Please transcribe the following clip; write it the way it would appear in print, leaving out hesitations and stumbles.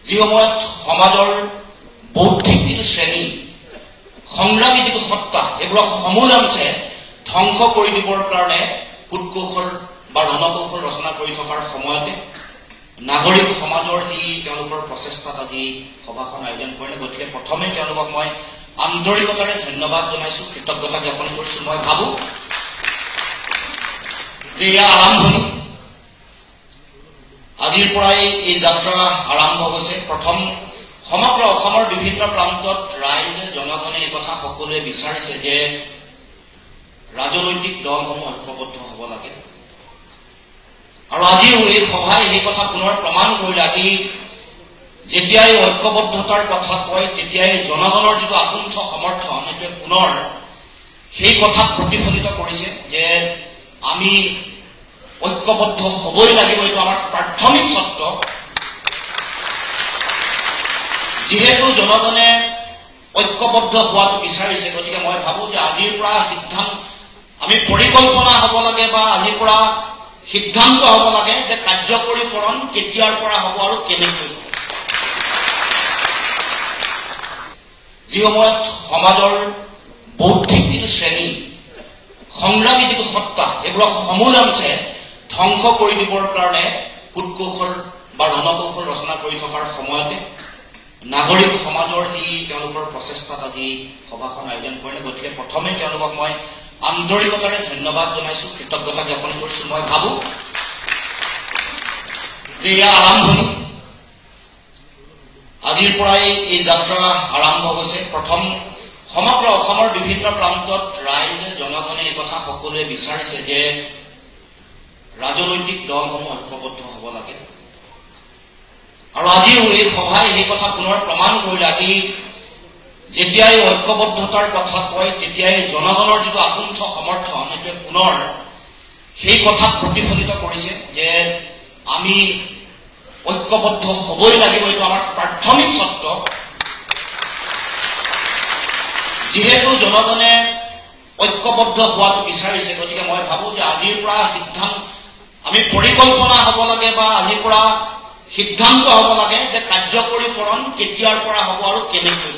যি সময়ত সমাজৰ বৌদ্ধিক যিটো শ্ৰেণী সংগ্ৰামী যিটো সত্তা এইবোৰক সমূলাংশে ধ্বংস কৰি দিবৰ কাৰণে কূটকৌশল বা ৰণকৌশল ৰচনা কৰি থকাৰ সময়তে নাগৰিক সমাজৰ যি তেওঁলোকৰ প্ৰচেষ্টাত আজি সভাখন আয়োজন কৰিলে। গতিকে প্ৰথমে তেওঁলোকক মই আন্তৰিকতাৰে ধন্যবাদ জনাইছো, কৃতজ্ঞতা জ্ঞাপন কৰিছো। মই ভাবো যে এয়া আৰম্ভণি, আজিৰ পৰাই এই যাত্ৰা আৰম্ভ হৈছে। প্ৰথম সমগ্ৰ অসমৰ বিভিন্ন প্ৰান্তত ৰাইজে জনগণে এই কথা সকলোৱে বিচাৰিছে যে ৰাজনৈতিক দলসমূহ ঐক্যবদ্ধ হ'ব লাগে। আৰু আজিও এই সভাই সেই কথা পুনৰ প্ৰমাণ কৰিলে। আজি যেতিয়াই ঐক্যবদ্ধতাৰ কথা কয় তেতিয়াই জনগণৰ যিটো আকুণ্ঠ সমৰ্থন এইটোৱে পুনৰ সেই কথাক প্ৰতিফলিত কৰিছে যে আমি ঐক্যবদ্ধ হ'বই লাগিব। এইটো আমাৰ প্ৰাথমিক চৰ্ত। যিহেতু জনগণে ঐক্যবদ্ধ হোৱাটো বিচাৰিছে, গতিকে মই ভাবো যে আজিৰ পৰা সিদ্ধান্ত আমি পৰিকল্পনা হ'ব লাগে বা আজিৰ পৰা সিদ্ধান্ত হ'ব লাগে যে কাৰ্যকৰীকৰণ কেতিয়াৰ পৰা হ'ব আৰু কেনেকৈ। যি সময়ত সমাজৰ বৌদ্ধিক যিটো শ্ৰেণী সংগ্ৰামী যিটো সত্তা এইবোৰক সমূলাংশে ধ্বংস কৰি দিবৰ কাৰণে কূটকৌশল বা ৰণকৌশল ৰচনা কৰি থকাৰ সময়তে নাগৰিক সমাজৰ যি তেওঁলোকৰ প্ৰচেষ্টাত আজি সভাখন আয়োজন কৰিলে। গতিকে প্ৰথমে তেওঁলোকক মই আন্তৰিকতাৰে ধন্যবাদ জনাইছো, কৃতজ্ঞতা জ্ঞাপন কৰিছো। মই ভাবো যে এয়া আৰম্ভণি, আজিৰ পৰাই এই যাত্ৰা আৰম্ভ হৈছে। প্ৰথম সমগ্ৰ অসমৰ বিভিন্ন প্ৰান্তত ৰাইজে জনগণে এই কথা সকলোৱে বিচাৰিছে যে ৰাজনৈতিক দলসমূহ ঐক্যবদ্ধ হ'ব লাগে। আৰু আজিও এই সভাই সেই কথা পুনৰ প্ৰমাণ কৰিলে। আজি যেতিয়াই ঐক্যবদ্ধতাৰ কথা কয় তেতিয়াই জনগণৰ যিটো আকুণ্ঠ সমৰ্থন এইটোৱে পুনৰ সেই কথাক প্ৰতিফলিত কৰিছে যে আমি ঐক্যবদ্ধ হ'বই লাগিব। এইটো আমাৰ প্ৰাথমিক চৰ্ত। যিহেতু জনগণে ঐক্যবদ্ধ হোৱাটো বিচাৰিছে, গতিকে মই ভাবো যে আজিৰ পৰা সিদ্ধান্ত আমি পৰিকল্পনা হ'ব লাগে বা আজিৰ পৰা সিদ্ধান্ত হ'ব লাগে যে কাৰ্যকৰীকৰণ কেতিয়াৰ পৰা হ'ব আৰু কেনেকৈ।